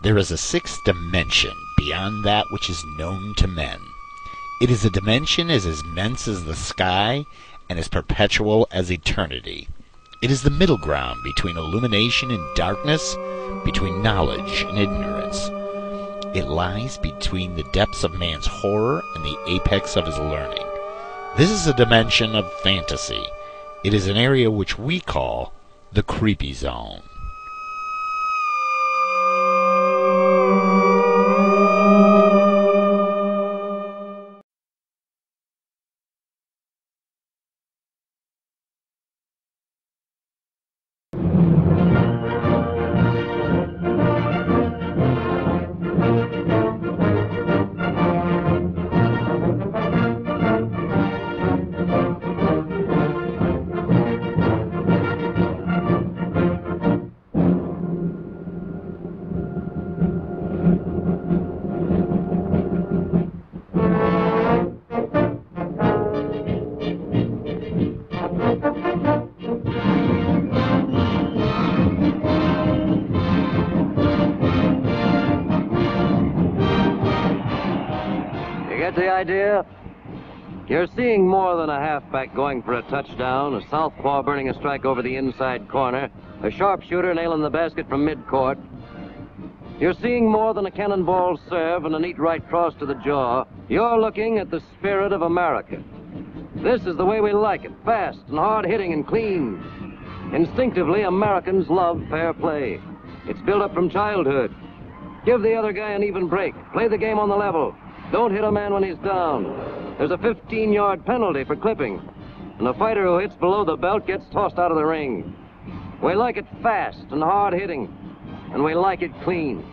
There is a sixth dimension beyond that which is known to men. It is a dimension as immense as the sky and as perpetual as eternity. It is the middle ground between illumination and darkness, between knowledge and ignorance. It lies between the depths of man's horror and the apex of his learning. This is a dimension of fantasy. It is an area which we call the Kreepy Zone. The idea? You're seeing more than a halfback going for a touchdown, a southpaw burning a strike over the inside corner, a sharpshooter nailing the basket from midcourt. You're seeing more than a cannonball serve and a neat right cross to the jaw. You're looking at the spirit of America. This is the way we like it, fast and hard-hitting and clean. Instinctively, Americans love fair play. It's built up from childhood. Give the other guy an even break. Play the game on the level. Don't hit a man when he's down. There's a 15-yard penalty for clipping. And the fighter who hits below the belt gets tossed out of the ring. We like it fast and hard-hitting. And we like it clean.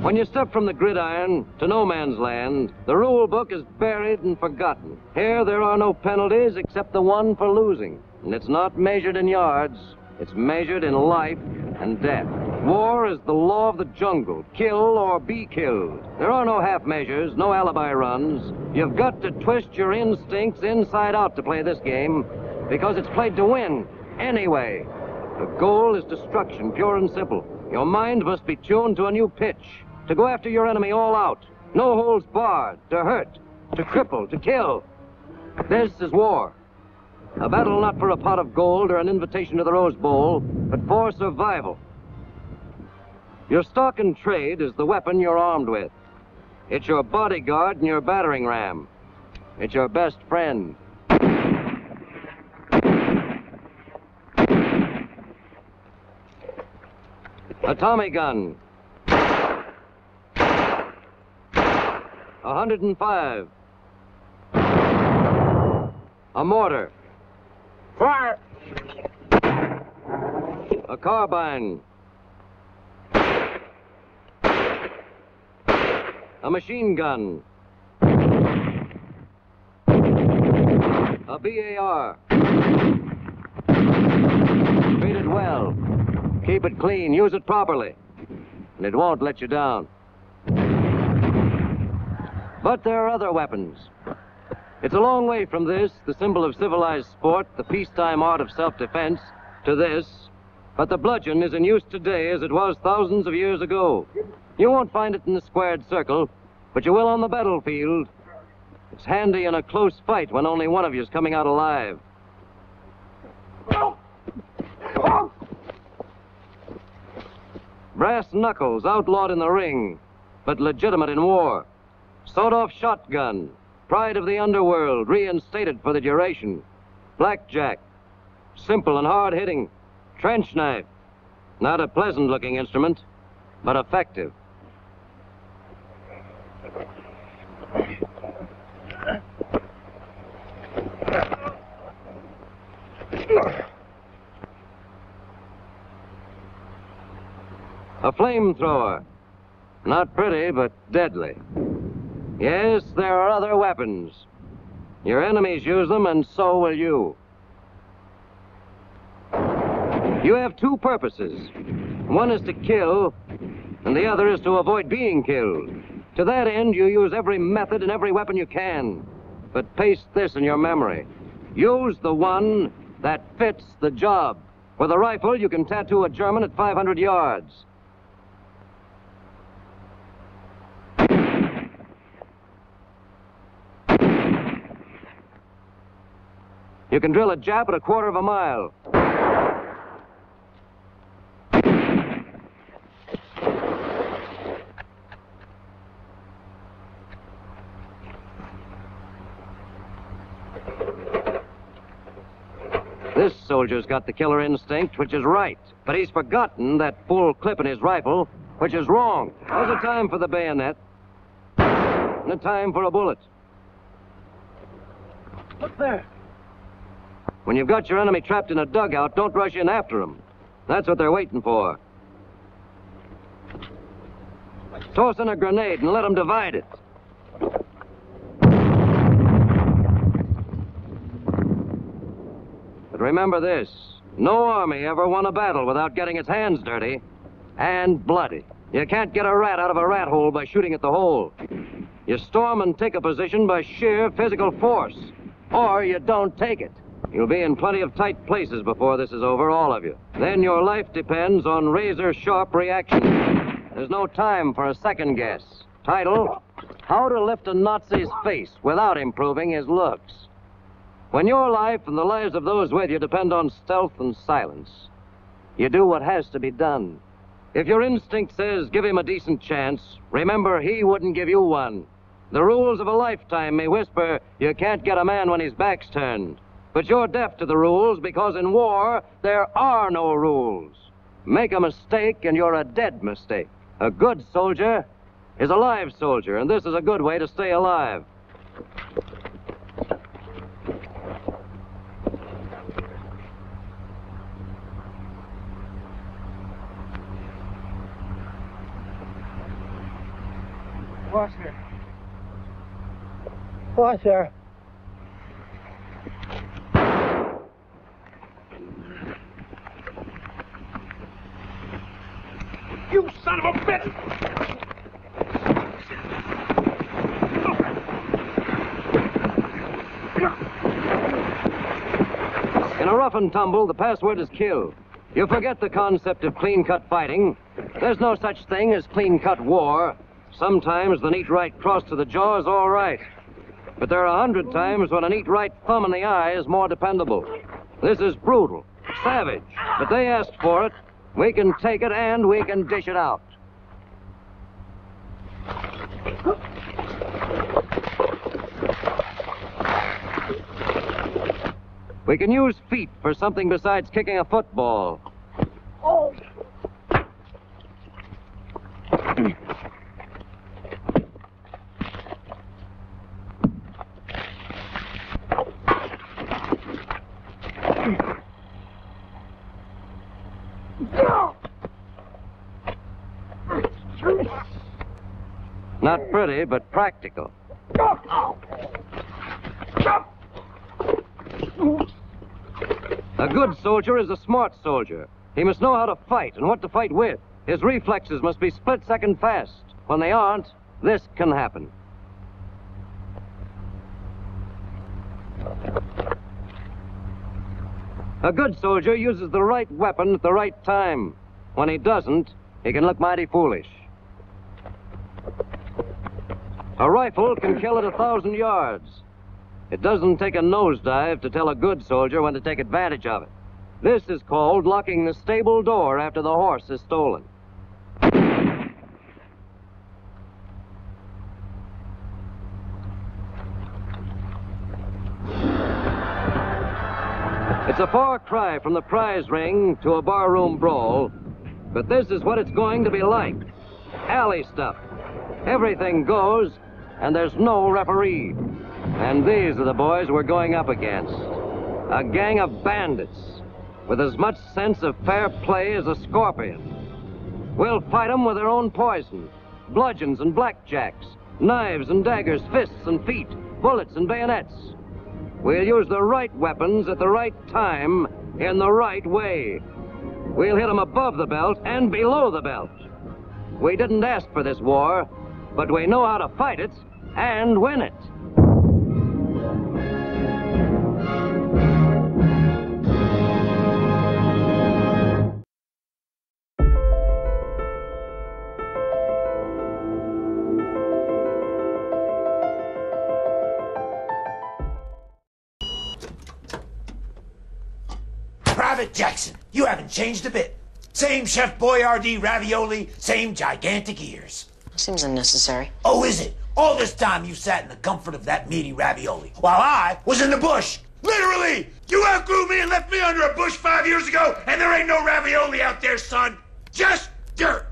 When you step from the gridiron to no man's land, the rule book is buried and forgotten. Here there are no penalties except the one for losing. And it's not measured in yards. It's measured in life and death. War is the law of the jungle. Kill or be killed. There are no half measures, no alibi runs. You've got to twist your instincts inside out to play this game because it's played to win anyway. The goal is destruction, pure and simple. Your mind must be tuned to a new pitch, to go after your enemy all out. No holds barred, to hurt, to cripple, to kill. This is war. A battle not for a pot of gold or an invitation to the Rose Bowl, but for survival. Your stock and trade is the weapon you're armed with. It's your bodyguard and your battering ram. It's your best friend. A Tommy gun. 105. A mortar. Fire! A carbine. A machine gun. A BAR. Treat it well. Keep it clean. Use it properly. And it won't let you down. But there are other weapons. It's a long way from this, the symbol of civilized sport, the peacetime art of self-defense, to this. But the bludgeon is in use today as it was thousands of years ago. You won't find it in the squared circle, but you will on the battlefield. It's handy in a close fight when only one of you is coming out alive. Brass knuckles, outlawed in the ring, but legitimate in war. Sawed-off shotgun, pride of the underworld, reinstated for the duration. Blackjack, simple and hard-hitting. Trench knife, not a pleasant-looking instrument, but effective. A flamethrower, not pretty, but deadly. Yes, there are other weapons. Your enemies use them, and so will you. You have two purposes. One is to kill, and the other is to avoid being killed. To that end, you use every method and every weapon you can. But paste this in your memory. Use the one that fits the job. With a rifle, you can tattoo a German at 500 yards. You can drill a Jap at a quarter of a mile. This soldier's got the killer instinct, which is right. But he's forgotten that full clip in his rifle, which is wrong. There's a time for the bayonet, and a time for a bullet. Look there. When you've got your enemy trapped in a dugout, don't rush in after him. That's what they're waiting for. Toss in a grenade and let them divide it. But remember this, no army ever won a battle without getting its hands dirty and bloody. You can't get a rat out of a rat hole by shooting at the hole. You storm and take a position by sheer physical force, or you don't take it. You'll be in plenty of tight places before this is over, all of you. Then your life depends on razor-sharp reaction. There's no time for a second guess. Title, How to Lift a Nazi's Face Without Improving His Looks. When your life and the lives of those with you depend on stealth and silence, you do what has to be done. If your instinct says give him a decent chance, remember he wouldn't give you one. The rules of a lifetime may whisper you can't get a man when his back's turned. But you're deaf to the rules because in war, there are no rules. Make a mistake and you're a dead mistake. A good soldier is a live soldier, and this is a good way to stay alive. Washer. Washer. You son of a bitch! In a rough and tumble, the password is kill. You forget the concept of clean-cut fighting. There's no such thing as clean-cut war. Sometimes the neat right cross to the jaw is all right. But there are 100 times when a neat right thumb in the eye is more dependable. This is brutal, savage, but they asked for it. We can take it and we can dish it out. We can use feet for something besides kicking a football. Oh. Not pretty, but practical. A good soldier is a smart soldier. He must know how to fight and what to fight with. His reflexes must be split-second fast. When they aren't, this can happen. A good soldier uses the right weapon at the right time. When he doesn't, he can look mighty foolish. A rifle can kill at 1,000 yards. It doesn't take a nosedive to tell a good soldier when to take advantage of it. This is called locking the stable door after the horse is stolen. It's a far cry from the prize ring to a barroom brawl, but this is what it's going to be like. Alley stuff. Everything goes, and there's no referee. And these are the boys we're going up against. A gang of bandits with as much sense of fair play as a scorpion. We'll fight them with their own poison, bludgeons and blackjacks, knives and daggers, fists and feet, bullets and bayonets. We'll use the right weapons at the right time in the right way. We'll hit them above the belt and below the belt. We didn't ask for this war, but we know how to fight it and win it. Private Jackson, you haven't changed a bit. Same Chef Boyardee ravioli, same gigantic ears. Seems unnecessary. Oh, is it? All this time you sat in the comfort of that meaty ravioli, while I was in the bush. Literally! You outgrew me and left me under a bush 5 years ago, and there ain't no ravioli out there, son. Just dirt.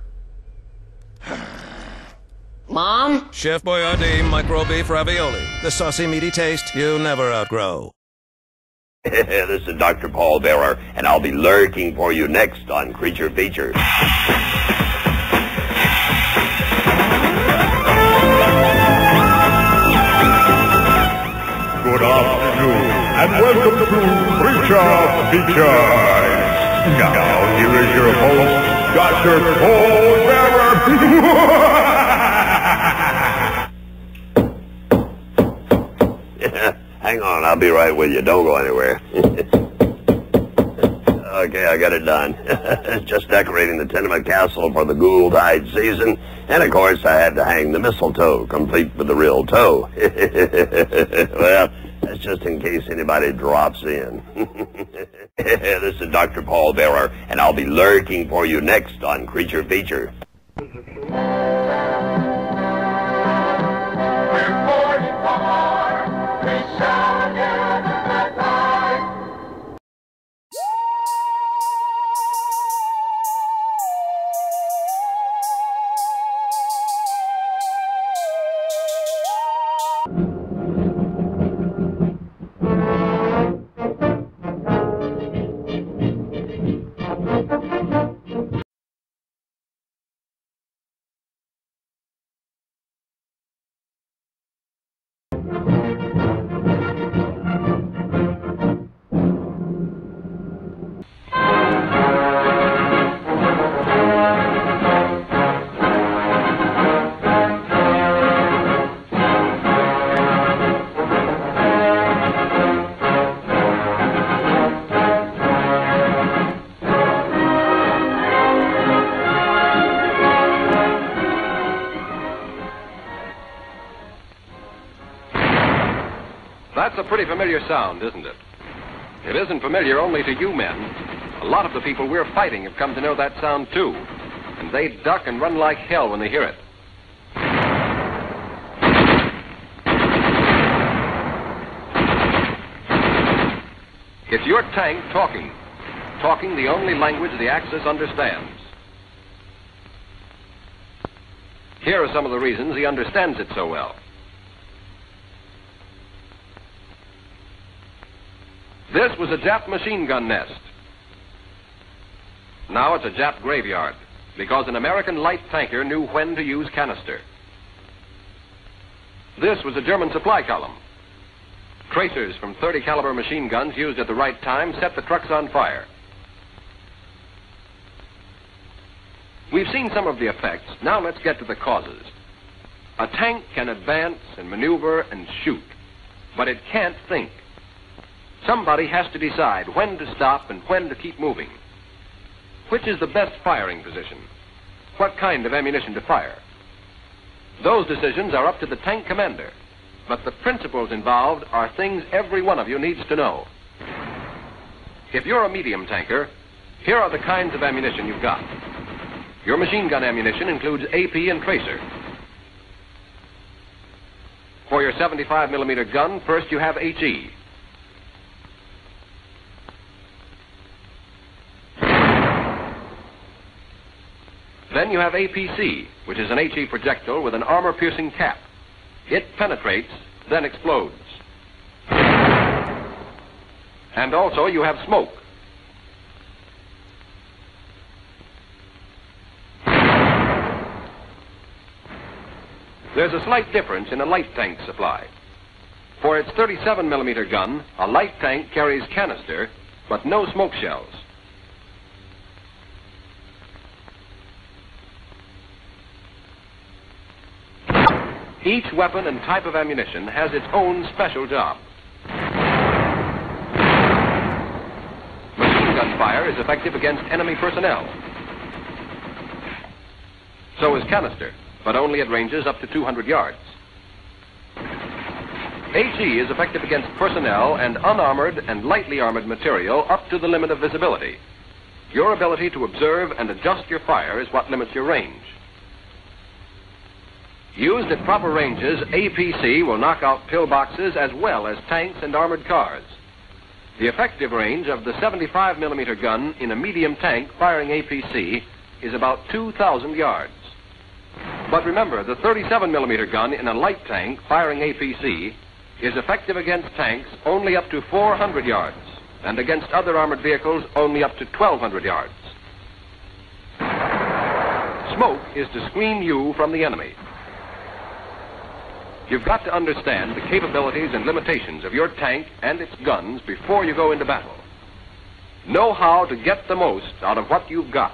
Mom? Chef Boyardee micro beef ravioli. The saucy, meaty taste you never outgrow. This is Dr. Paul Bearer, and I'll be lurking for you next on Creature Feature. Good afternoon, and welcome to Creature Features. Now, here is your host, Dr. Paul Bearer. Hang on, I'll be right with you. Don't go anywhere. Okay, I got it done. Just decorating the tenement castle for the Ghoul-Tide season. And, of course, I had to hang the mistletoe, complete with the real toe. Well, that's just in case anybody drops in. This is Dr. Paul Bearer, and I'll be lurking for you next on Creature Feature. That's a pretty familiar sound, isn't it? It isn't familiar only to you men. A lot of the people we're fighting have come to know that sound, too. And they duck and run like hell when they hear it. It's your tank talking. Talking the only language the Axis understands. Here are some of the reasons he understands it so well. This was a Jap machine gun nest. Now it's a Jap graveyard, because an American light tanker knew when to use canister. This was a German supply column. Tracers from .30 caliber machine guns used at the right time set the trucks on fire. We've seen some of the effects. Now let's get to the causes. A tank can advance and maneuver and shoot, but it can't think. Somebody has to decide when to stop and when to keep moving. Which is the best firing position? What kind of ammunition to fire? Those decisions are up to the tank commander, but the principles involved are things every one of you needs to know. If you're a medium tanker, here are the kinds of ammunition you've got. Your machine gun ammunition includes AP and tracer. For your 75 millimeter gun, first you have HE. Then you have APC, which is an HE projectile with an armor-piercing cap. It penetrates, then explodes. And also you have smoke. There's a slight difference in a light tank supply. For its 37 millimeter gun, a light tank carries canister, but no smoke shells. Each weapon and type of ammunition has its own special job. Machine gun fire is effective against enemy personnel. So is canister, but only at ranges up to 200 yards. HE is effective against personnel and unarmored and lightly armored material up to the limit of visibility. Your ability to observe and adjust your fire is what limits your range. Used at proper ranges, APC will knock out pillboxes as well as tanks and armored cars. The effective range of the 75mm gun in a medium tank firing APC is about 2,000 yards. But remember, the 37mm gun in a light tank firing APC is effective against tanks only up to 400 yards, and against other armored vehicles only up to 1,200 yards. Smoke is to screen you from the enemy. You've got to understand the capabilities and limitations of your tank and its guns before you go into battle. Know how to get the most out of what you've got.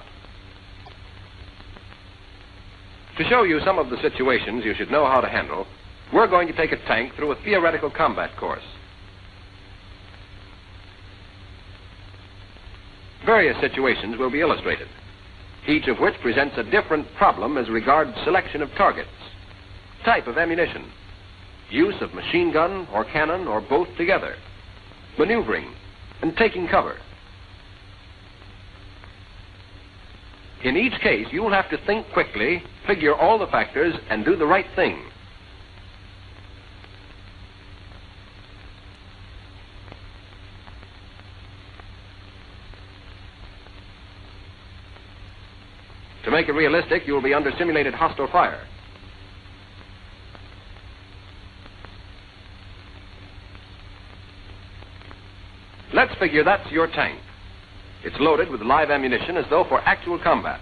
To show you some of the situations you should know how to handle, we're going to take a tank through a theoretical combat course. Various situations will be illustrated, each of which presents a different problem as regards selection of targets, type of ammunition, use of machine gun or cannon or both together, maneuvering, and taking cover. In each case, you'll have to think quickly, figure all the factors, and do the right thing. To make it realistic, you'll be under simulated hostile fire. Let's figure that's your tank. It's loaded with live ammunition as though for actual combat.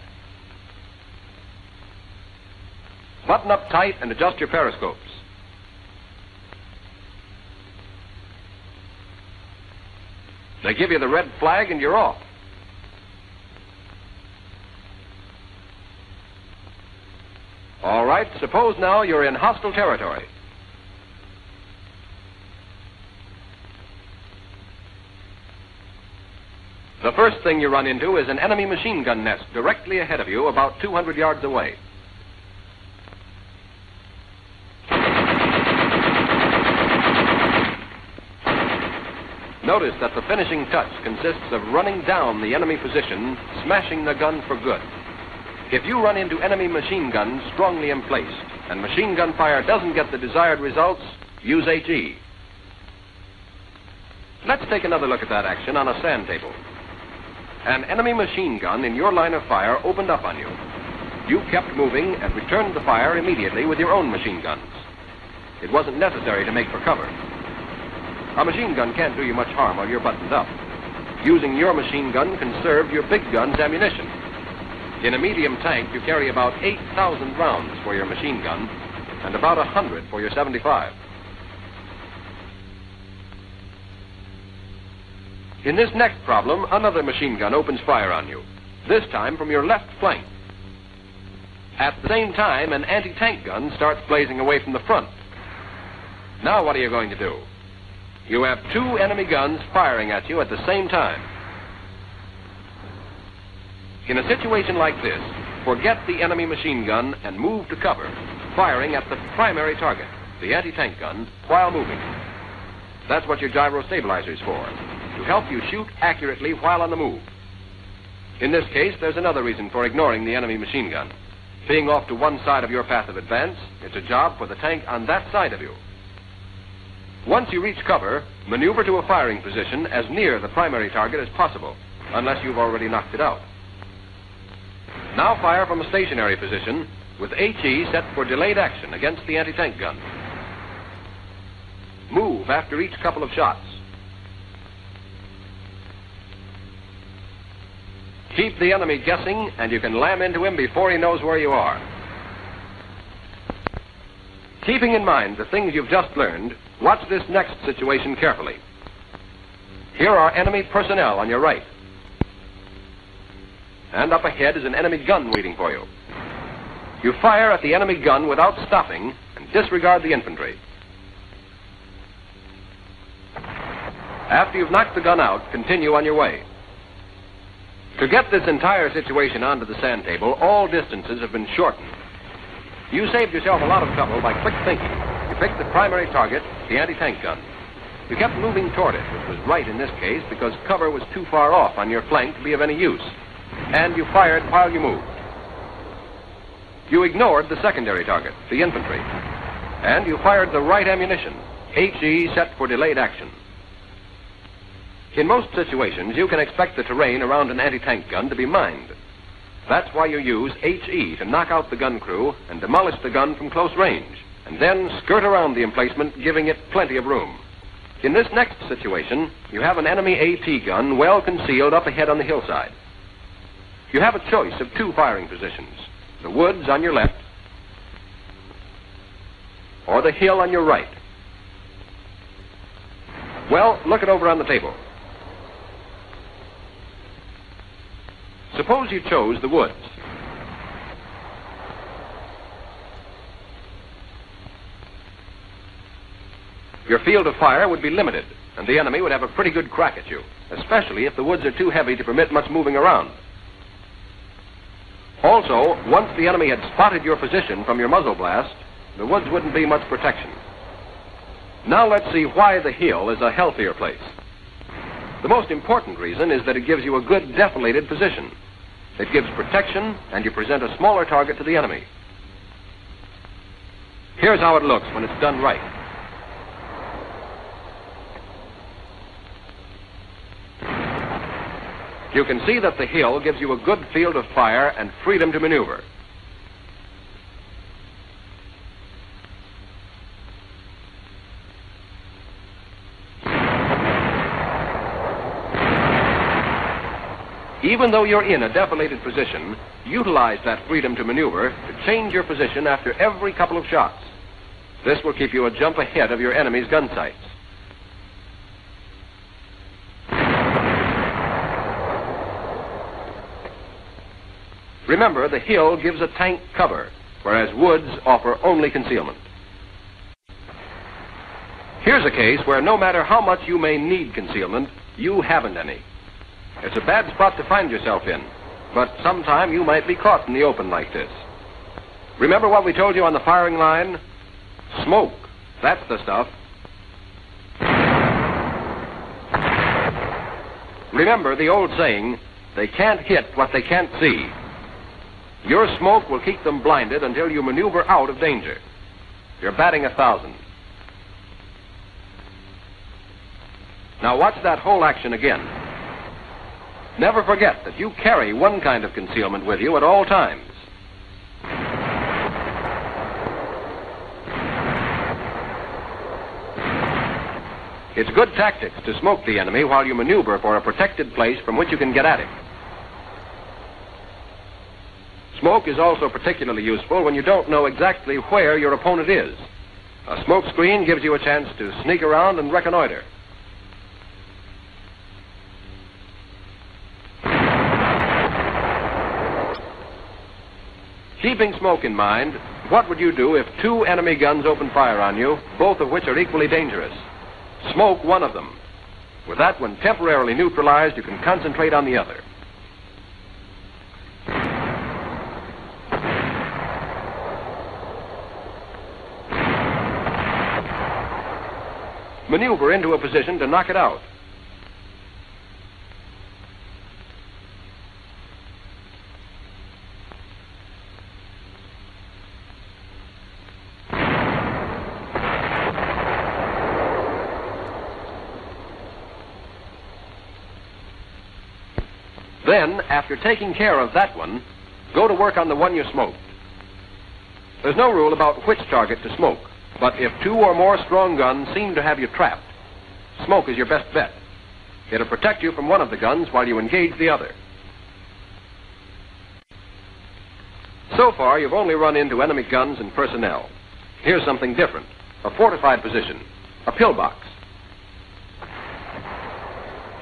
Button up tight and adjust your periscopes. They give you the red flag and you're off. All right, suppose now you're in hostile territory. The first thing you run into is an enemy machine gun nest directly ahead of you, about 200 yards away. Notice that the finishing touch consists of running down the enemy position, smashing the gun for good. If you run into enemy machine guns strongly emplaced and machine gun fire doesn't get the desired results, use HE. Let's take another look at that action on a sand table. An enemy machine gun in your line of fire opened up on you. You kept moving and returned the fire immediately with your own machine guns. It wasn't necessary to make for cover. A machine gun can't do you much harm while you're buttoned up. Using your machine gun conserved your big gun's ammunition. In a medium tank, you carry about 8,000 rounds for your machine gun and about 100 for your 75. In this next problem, another machine gun opens fire on you, this time from your left flank. At the same time, an anti-tank gun starts blazing away from the front. Now what are you going to do? You have two enemy guns firing at you at the same time. In a situation like this, forget the enemy machine gun and move to cover, firing at the primary target, the anti-tank gun, while moving. That's what your gyro stabilizer is for, to help you shoot accurately while on the move. In this case, there's another reason for ignoring the enemy machine gun. Being off to one side of your path of advance, it's a job for the tank on that side of you. Once you reach cover, maneuver to a firing position as near the primary target as possible, unless you've already knocked it out. Now fire from a stationary position with HE set for delayed action against the anti-tank gun. Move after each couple of shots. Keep the enemy guessing, and you can lam into him before he knows where you are. Keeping in mind the things you've just learned, watch this next situation carefully. Here are enemy personnel on your right. And up ahead is an enemy gun waiting for you. You fire at the enemy gun without stopping and disregard the infantry. After you've knocked the gun out, continue on your way. To get this entire situation onto the sand table, all distances have been shortened. You saved yourself a lot of trouble by quick thinking. You picked the primary target, the anti-tank gun. You kept moving toward it, which was right in this case because cover was too far off on your flank to be of any use. And you fired while you moved. You ignored the secondary target, the infantry. And you fired the right ammunition, HE set for delayed action. In most situations, you can expect the terrain around an anti-tank gun to be mined. That's why you use HE to knock out the gun crew and demolish the gun from close range, and then skirt around the emplacement, giving it plenty of room. In this next situation, you have an enemy AT gun well concealed up ahead on the hillside. You have a choice of two firing positions, the woods on your left or the hill on your right. Well, look it over on the table. Suppose you chose the woods. Your field of fire would be limited, and the enemy would have a pretty good crack at you, especially if the woods are too heavy to permit much moving around. Also, once the enemy had spotted your position from your muzzle blast, the woods wouldn't be much protection. Now let's see why the hill is a healthier place. The most important reason is that it gives you a good defilated position. It gives protection, and you present a smaller target to the enemy. Here's how it looks when it's done right. You can see that the hill gives you a good field of fire and freedom to maneuver. Even though you're in a defilated position, utilize that freedom to maneuver to change your position after every couple of shots. This will keep you a jump ahead of your enemy's gun sights. Remember, the hill gives a tank cover, whereas woods offer only concealment. Here's a case where no matter how much you may need concealment, you haven't any. It's a bad spot to find yourself in, but sometime you might be caught in the open like this. Remember what we told you on the firing line? Smoke, that's the stuff. Remember the old saying, they can't hit what they can't see. Your smoke will keep them blinded until you maneuver out of danger. You're batting 1,000. Now watch that whole action again. Never forget that you carry one kind of concealment with you at all times. It's good tactics to smoke the enemy while you maneuver for a protected place from which you can get at him. Smoke is also particularly useful when you don't know exactly where your opponent is. A smoke screen gives you a chance to sneak around and reconnoiter. Keeping smoke in mind, what would you do if two enemy guns open fire on you, both of which are equally dangerous? Smoke one of them. With that one temporarily neutralized, you can concentrate on the other. Maneuver into a position to knock it out. Then, after taking care of that one, go to work on the one you smoked. There's no rule about which target to smoke, but if two or more strong guns seem to have you trapped, smoke is your best bet. It'll protect you from one of the guns while you engage the other. So far, you've only run into enemy guns and personnel. Here's something different. A fortified position. A pillbox.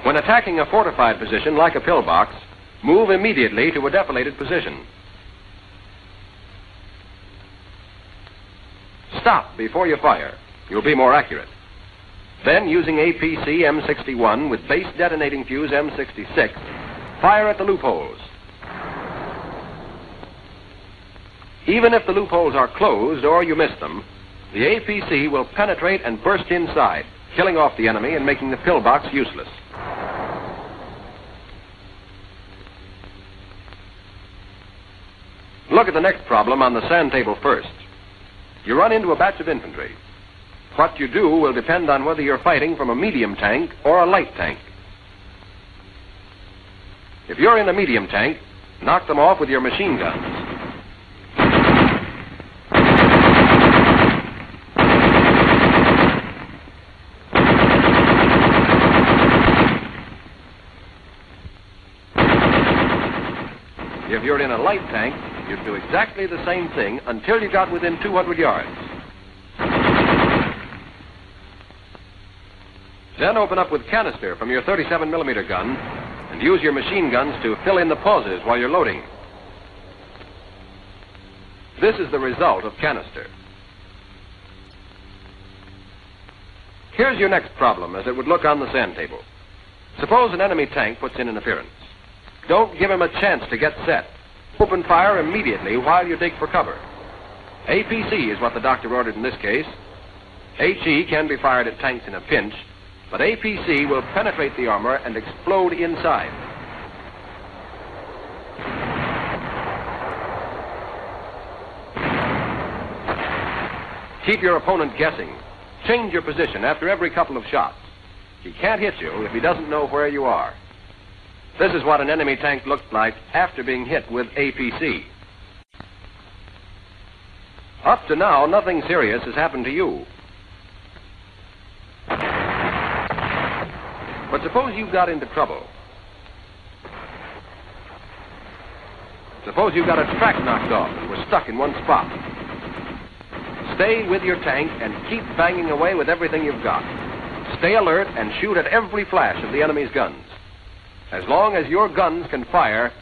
When attacking a fortified position like a pillbox, move immediately to a defilated position. Stop before you fire. You'll be more accurate. Then, using APC M61 with base detonating fuse M66, fire at the loopholes. Even if the loopholes are closed or you miss them, The APC will penetrate and burst inside, killing off the enemy and making the pillbox useless. Look at the next problem on the sand table first. You run into a batch of infantry. What you do will depend on whether you're fighting from a medium tank or a light tank. If you're in a medium tank, knock them off with your machine guns. If you're in a light tank, you'd do exactly the same thing until you got within 200 yards. Then open up with canister from your 37mm gun and use your machine guns to fill in the pauses while you're loading. This is the result of canister. Here's your next problem as it would look on the sand table. Suppose an enemy tank puts in interference. Don't give him a chance to get set. Open fire immediately while you dig for cover. APC is what the doctor ordered in this case. HE can be fired at tanks in a pinch, but APC will penetrate the armor and explode inside. Keep your opponent guessing. Change your position after every couple of shots. He can't hit you if he doesn't know where you are. This is what an enemy tank looked like after being hit with APC. Up to now, nothing serious has happened to you. But suppose you got into trouble. Suppose you got a track knocked off and were stuck in one spot. Stay with your tank and keep banging away with everything you've got. Stay alert and shoot at every flash of the enemy's guns. As long as your guns can fire,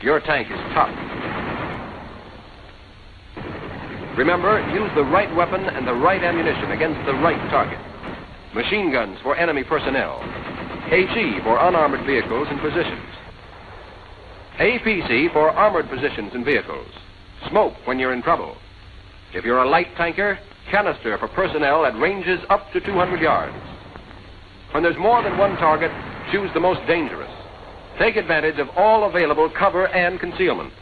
your tank is tough. Remember, use the right weapon and the right ammunition against the right target. Machine guns for enemy personnel. HE for unarmored vehicles and positions. APC for armored positions and vehicles. Smoke when you're in trouble. If you're a light tanker, canister for personnel at ranges up to 200 yards. When there's more than one target, choose the most dangerous. Take advantage of all available cover and concealment.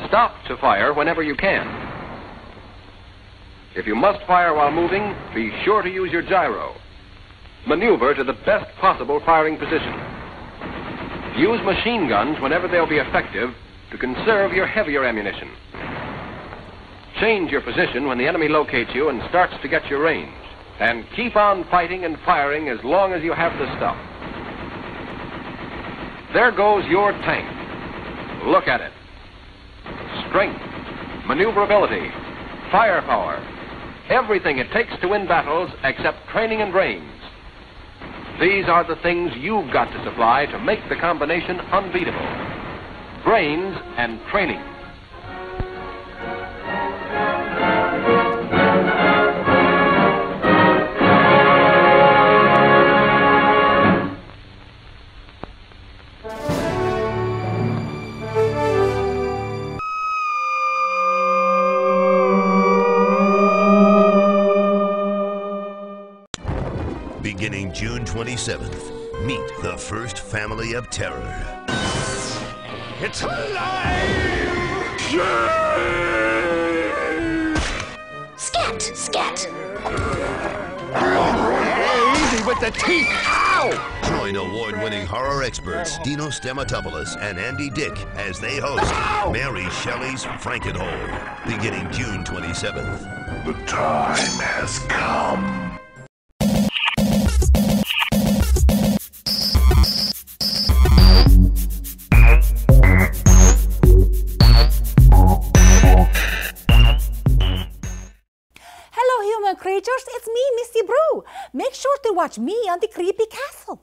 Stop to fire whenever you can. If you must fire while moving, be sure to use your gyro. Maneuver to the best possible firing position. Use machine guns whenever they'll be effective to conserve your heavier ammunition. Change your position when the enemy locates you and starts to get your range. And keep on fighting and firing as long as you have the stuff. There goes your tank. Look at it. Strength, maneuverability, firepower, everything it takes to win battles except training and brains. These are the things you've got to supply to make the combination unbeatable. Brains and training. Beginning June 27th, meet the first family of terror. It's alive! Scat! Scat! Easy with the teeth! Ow! Join award-winning horror experts Dino Stamatopoulos and Andy Dick as they host Mary Shelley's Frankenhole. Beginning June 27th. The time has come. Creatures, it's me, Misty Brew. Make sure to watch me on the Kreepy Castle.